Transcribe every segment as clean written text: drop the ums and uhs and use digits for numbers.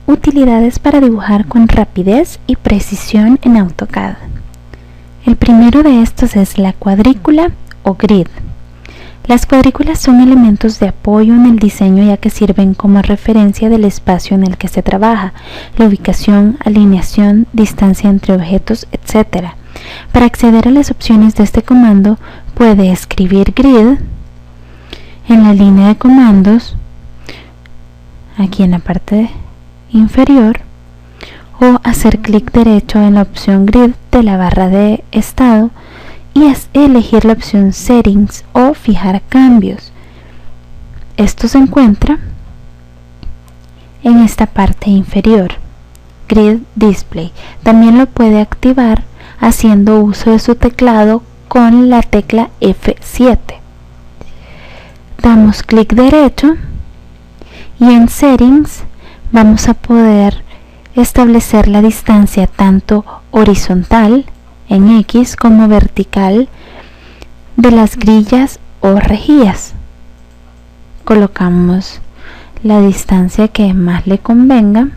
utilidades para dibujar con rapidez y precisión en AutoCAD. El primero de estos es la cuadrícula o grid. Las cuadrículas son elementos de apoyo en el diseño, ya que sirven como referencia del espacio en el que se trabaja, la ubicación, alineación, distancia entre objetos, etc. Para acceder a las opciones de este comando, puede escribir grid en la línea de comandos, aquí en la parte inferior, o hacer clic derecho en la opción grid de la barra de estado y elegir la opción settings o fijar cambios. Esto se encuentra en esta parte inferior, grid display. También lo puede activar haciendo uso de su teclado con la tecla F7. Damos clic derecho y en settings vamos a poder establecer la distancia tanto horizontal en X como vertical de las grillas o rejillas. Colocamos la distancia que más le convenga.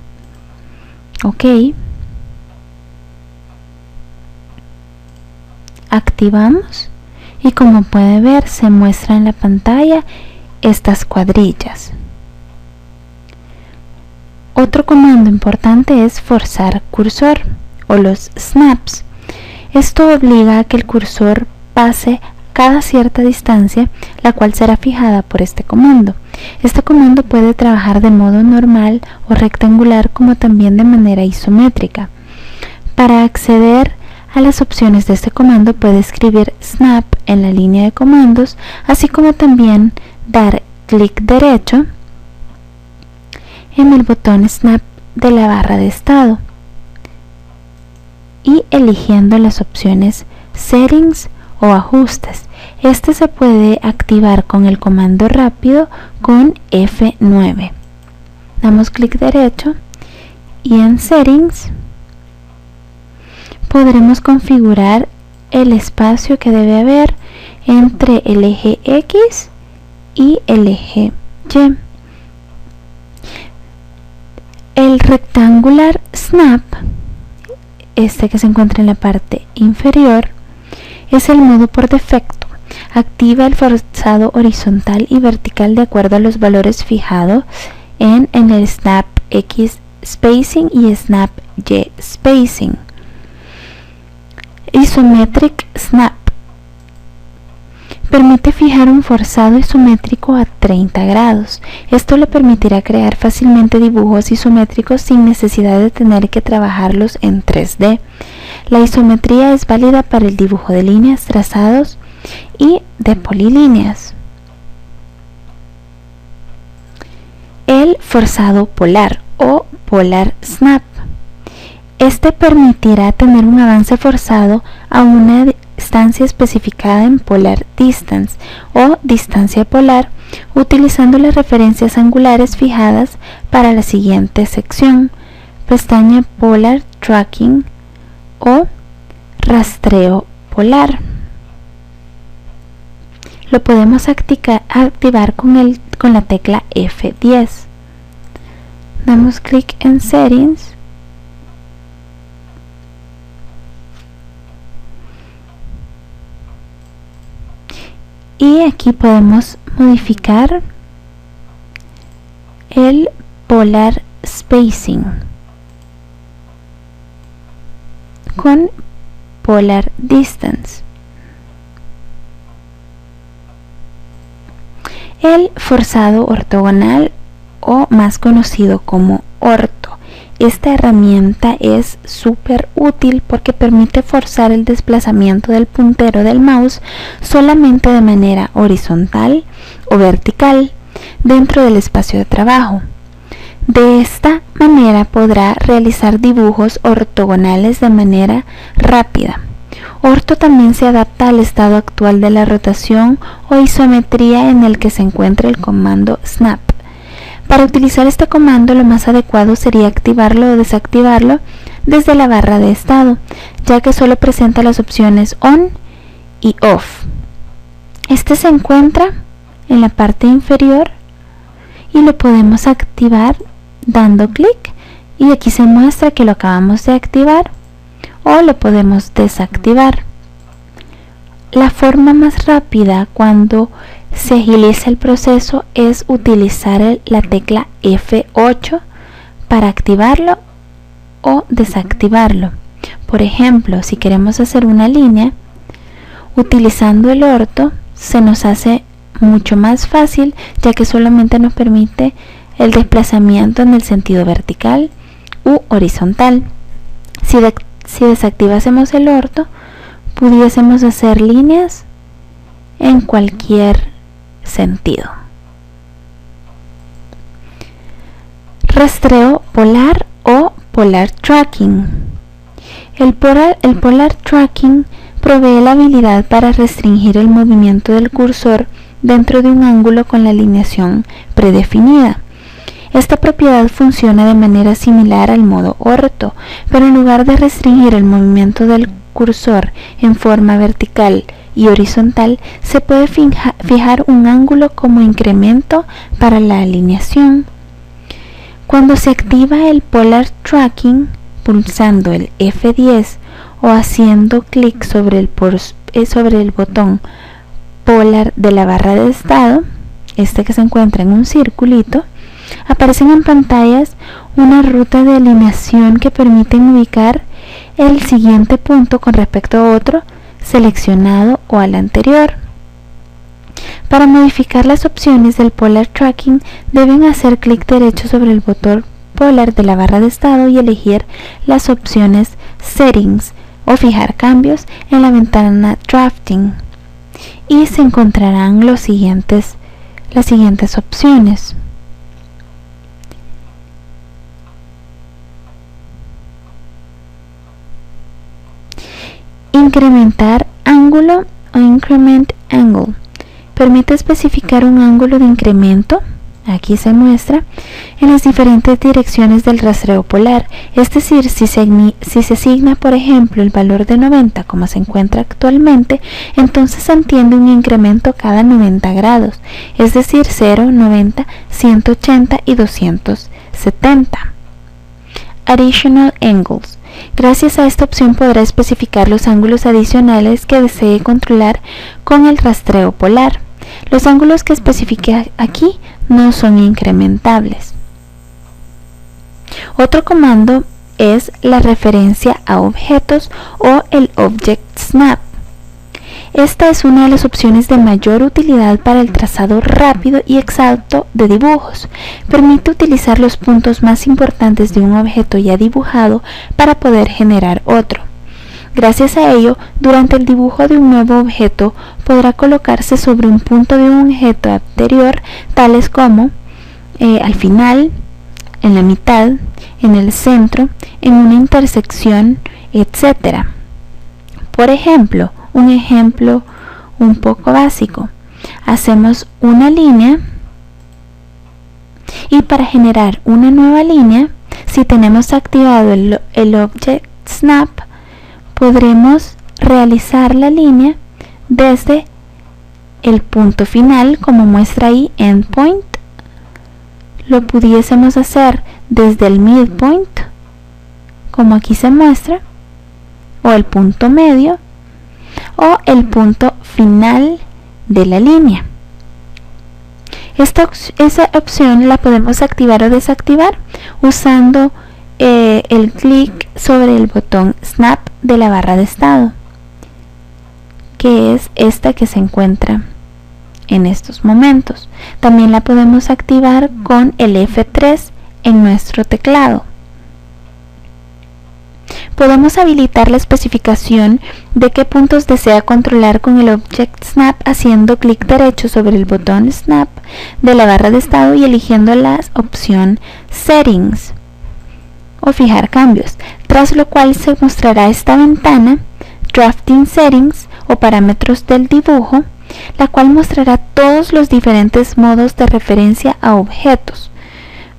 OK. Activamos y como puede ver se muestra en la pantalla estas cuadrillas. Otro comando importante es forzar cursor o los snaps. Esto obliga a que el cursor pase cada cierta distancia, la cual será fijada por este comando. Este comando puede trabajar de modo normal o rectangular, como también de manera isométrica. Para acceder a las opciones de este comando puede escribir snap en la línea de comandos, así como también dar clic derecho en el botón snap de la barra de estado y eligiendo las opciones settings o ajustes. Este se puede activar con el comando rápido con F9. Damos clic derecho y en settings podremos configurar el espacio que debe haber entre el eje X y el eje Y. El rectangular snap, este que se encuentra en la parte inferior, es el modo por defecto. Activa el forzado horizontal y vertical de acuerdo a los valores fijados en el Snap X Spacing y Snap Y Spacing. Isometric Snap permite fijar un forzado isométrico a 30 grados. Esto le permitirá crear fácilmente dibujos isométricos sin necesidad de tener que trabajarlos en 3D. La isometría es válida para el dibujo de líneas, trazados y de polilíneas. El forzado polar o Polar Snap. Este permitirá tener un avance forzado a una distancia especificada en Polar Distance o distancia polar, utilizando las referencias angulares fijadas para la siguiente sección, pestaña Polar Tracking o rastreo polar. Lo podemos activar con la tecla F10. Damos clic en Settings y aquí podemos modificar el Polar Spacing con Polar Distance. El forzado ortogonal o más conocido como orto. Esta herramienta es súper útil porque permite forzar el desplazamiento del puntero del mouse solamente de manera horizontal o vertical dentro del espacio de trabajo. De esta manera podrá realizar dibujos ortogonales de manera rápida. Orto también se adapta al estado actual de la rotación o isometría en el que se encuentra el comando snap. Para utilizar este comando, lo más adecuado sería activarlo o desactivarlo desde la barra de estado, ya que solo presenta las opciones on y off. Este se encuentra en la parte inferior y lo podemos activar dando clic y aquí se muestra que lo acabamos de activar o lo podemos desactivar. La forma más rápida cuando se agiliza el proceso es utilizar la tecla F8 para activarlo o desactivarlo. Por ejemplo, si queremos hacer una línea utilizando el orto, se nos hace mucho más fácil, ya que solamente nos permite el desplazamiento en el sentido vertical u horizontal. Si desactivásemos el orto, pudiésemos hacer líneas en cualquier sentido. Rastreo polar o polar tracking. El polar tracking provee la habilidad para restringir el movimiento del cursor dentro de un ángulo con la alineación predefinida. Esta propiedad funciona de manera similar al modo orto, pero en lugar de restringir el movimiento del cursor en forma vertical y horizontal, se puede fijar un ángulo como incremento para la alineación. Cuando se activa el polar tracking pulsando el F10 o haciendo clic sobre el botón polar de la barra de estado, este que se encuentra en un circulito, aparecen en pantallas una ruta de alineación que permiten ubicar el siguiente punto con respecto a otro seleccionado o al anterior. Para modificar las opciones del polar tracking, deben hacer clic derecho sobre el botón polar de la barra de estado y elegir las opciones Settings o fijar cambios en la ventana Drafting, y se encontrarán las siguientes opciones. Incrementar ángulo o Increment Angle. Permite especificar un ángulo de incremento, aquí se muestra, en las diferentes direcciones del rastreo polar. Es decir, si se asigna, por ejemplo, el valor de 90 como se encuentra actualmente, entonces se entiende un incremento cada 90 grados, es decir, 0, 90, 180 y 270. Additional Angles. Gracias a esta opción podrá especificar los ángulos adicionales que desee controlar con el rastreo polar. Los ángulos que especifique aquí no son incrementables. Otro comando es la referencia a objetos o el Object Snap. Esta es una de las opciones de mayor utilidad para el trazado rápido y exacto de dibujos. Permite utilizar los puntos más importantes de un objeto ya dibujado para poder generar otro. Gracias a ello, durante el dibujo de un nuevo objeto podrá colocarse sobre un punto de un objeto anterior, tales como al final, en la mitad, en el centro, en una intersección, etc. Por ejemplo, un ejemplo un poco básico. Hacemos una línea y para generar una nueva línea, si tenemos activado el Object Snap, podremos realizar la línea desde el punto final, como muestra ahí, Endpoint. Lo pudiésemos hacer desde el Midpoint, como aquí se muestra, o el punto medio, o el punto final de la línea. Esa opción la podemos activar o desactivar usando el clic sobre el botón Snap de la barra de estado, que es esta que se encuentra en estos momentos. También la podemos activar con el F3 en nuestro teclado. Podemos habilitar la especificación de qué puntos desea controlar con el Object Snap haciendo clic derecho sobre el botón Snap de la barra de estado y eligiendo la opción Settings o fijar cambios, tras lo cual se mostrará esta ventana Drafting Settings o parámetros del dibujo, la cual mostrará todos los diferentes modos de referencia a objetos.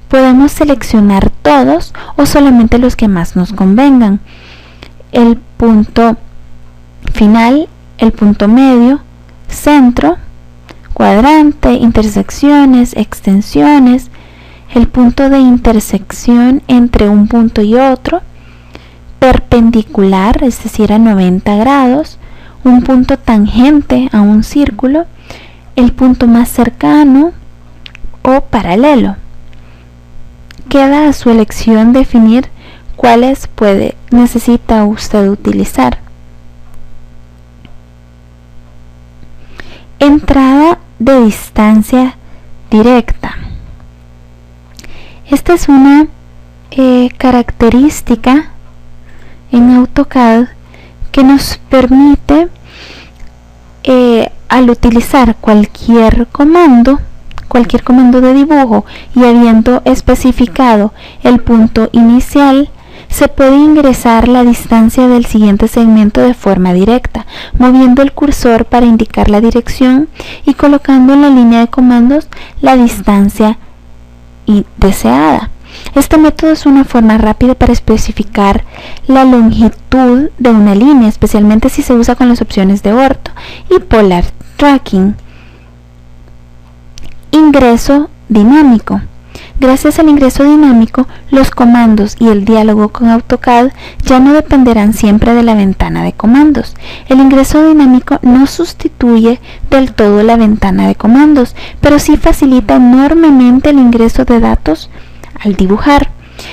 Podemos seleccionar todos o solamente los que más nos convengan. El punto final, el punto medio, centro, cuadrante, intersecciones, extensiones, el punto de intersección entre un punto y otro, perpendicular, es decir, a 90 grados, un punto tangente a un círculo, el punto más cercano o paralelo. Queda a su elección definir cuáles necesita usted utilizar. Entrada de distancia directa. Esta es una característica en AutoCAD que nos permite, al utilizar cualquier comando de dibujo y habiendo especificado el punto inicial, se puede ingresar la distancia del siguiente segmento de forma directa, moviendo el cursor para indicar la dirección y colocando en la línea de comandos la distancia deseada. Este método es una forma rápida para especificar la longitud de una línea, especialmente si se usa con las opciones de orto y polar tracking. Ingreso dinámico. Gracias al ingreso dinámico, los comandos y el diálogo con AutoCAD ya no dependerán siempre de la ventana de comandos. El ingreso dinámico no sustituye del todo la ventana de comandos, pero sí facilita enormemente el ingreso de datos al dibujar.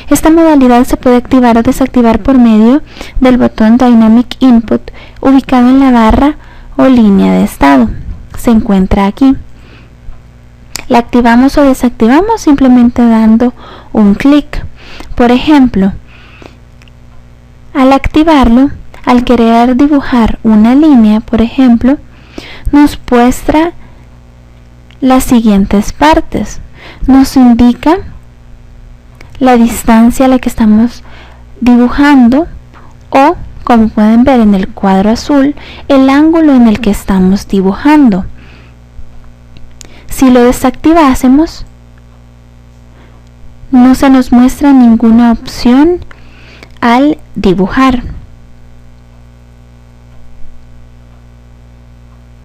Esta modalidad se puede activar o desactivar por medio del botón Dynamic Input ubicado en la barra o línea de estado. Se encuentra aquí. La activamos o desactivamos simplemente dando un clic. Por ejemplo, al activarlo, al querer dibujar una línea, por ejemplo, nos muestra las siguientes partes. Nos indica la distancia a la que estamos dibujando o, como pueden ver en el cuadro azul, el ángulo en el que estamos dibujando. Si lo desactivásemos, no se nos muestra ninguna opción al dibujar.